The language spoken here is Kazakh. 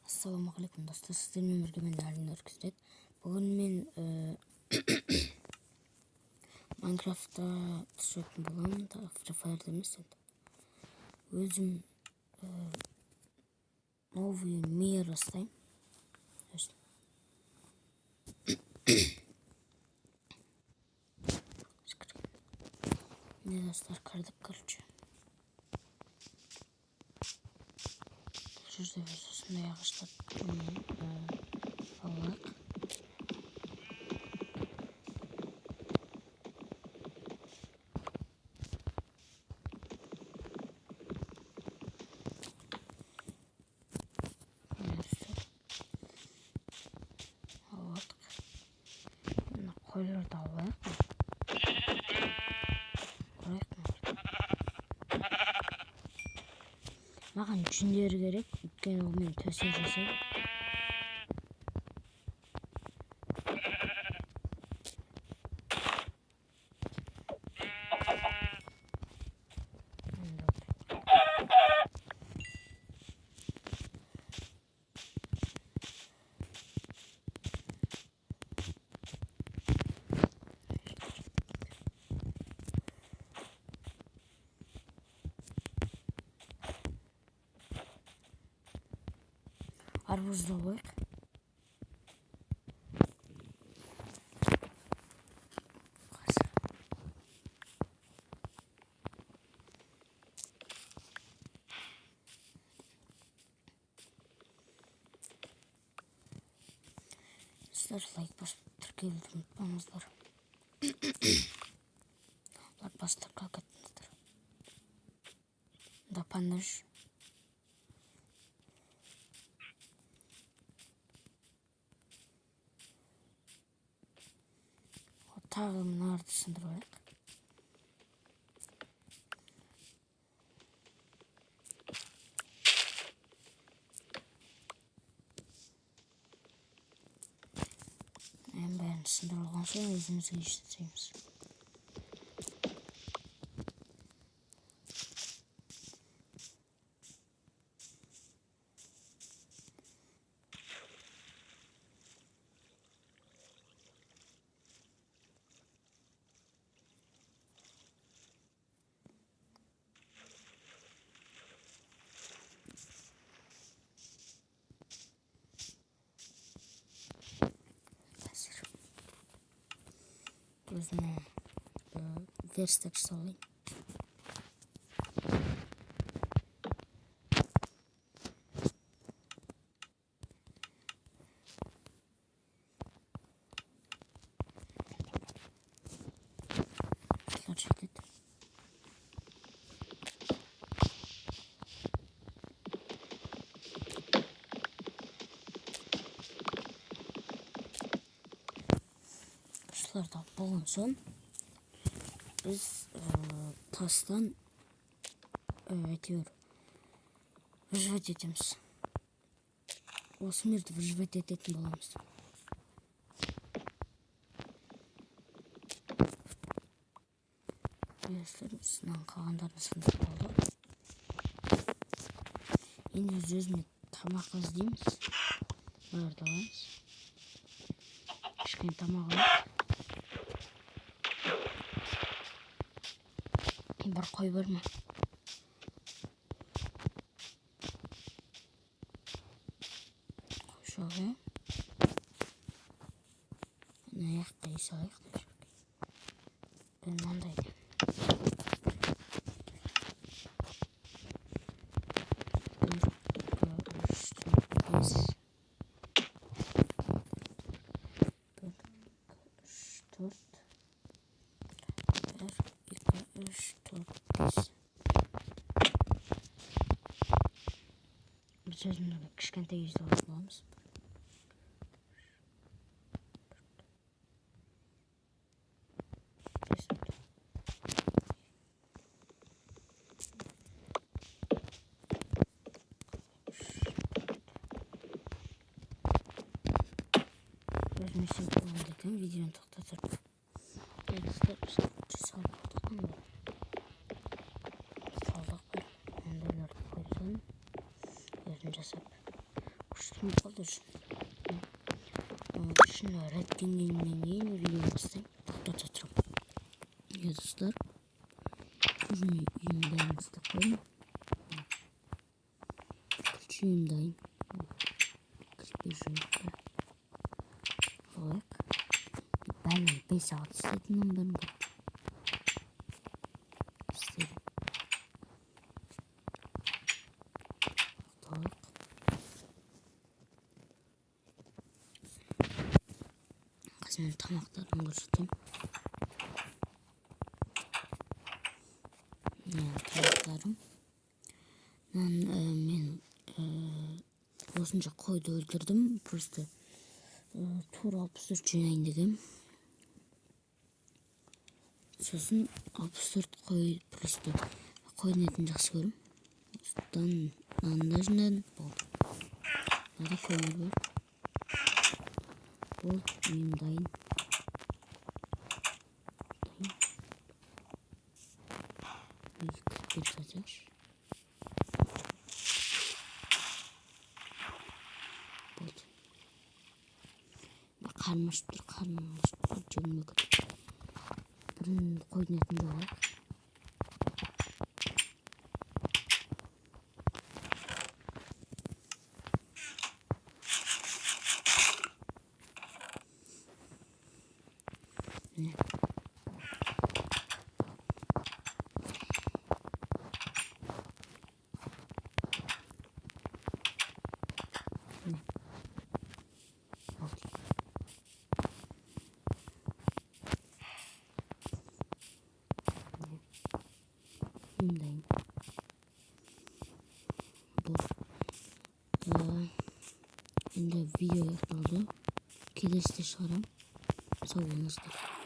Ассалаумағалейкум достар, сіздермен бірге мен Әлін Өркізбек. Бүгін мен Майнкрафтта түсетін боламын да, Free Fire'да емес енді. Өзім новый мир бастаймын. Не достар кірдік, короче. Бұл жерде біз осындай ағаштар алайық. Қойларды алайық. Маған жүндер керек, өйткені ол мен төсек жасаймын. Арбузды алайық. Сіздер лайк басып тіркелуді ұмытпаңыздар. Олар бастыққа кетіңіздер. Да пандаш. Тағы мынарды сындырайық. Бәрін сындырылған соң өзімізге істейміз. Өзіме верстак салайын. Жетеді. Осыларды алып болған соң біз тастан әйтеуір выживать етеміз. Осы мирді выживать ететін боламыз. Біздің қалғандарын сындырып алды. Енді өзіме тамақ іздейміз. Бұларды аламыз. Кішкене тамақ алайық. Бір қой бар ма? Шоғы. Аяққа есі алайық. Мынандай. Biz özümüzde kışkente yüzde olmamız. Özümüzün kullandığı videonun toxtatır. Bizde saldık mı? Saldık mı? Enderler koysun. Özüm жасап. Kuştum kalır. Şunu öğrettiğinden yeni videomuzda patlatıyorum. Ya dostlar. Uzun yümlerimizde koyun. Küçük yümdeyim. Küçük bir yümde. Olarak. Ben 5 saat istedim ama ben istedim. Olarak. Kızımın tamaklarını göstereyim. Tamaklarım. Ben bozunca koydu öldürdüm. Просто tur alıp sürçüne dedim. Sosun alıp sürt koy просто koyun etini жақсы көрім. Осыдан нандажынан болды. Мынада көмір бар. Ол үйім дайын. Үйге кіріп кетіп жатайықшы. Болды. Қарным ашып тұр, жөніме кіріп. Бірін қойдың етін жоғалып. Ne? Ne? Oldu. Bundayım. Endi video yapıldı. Keleste çıkarım. Sağ olunuzlar.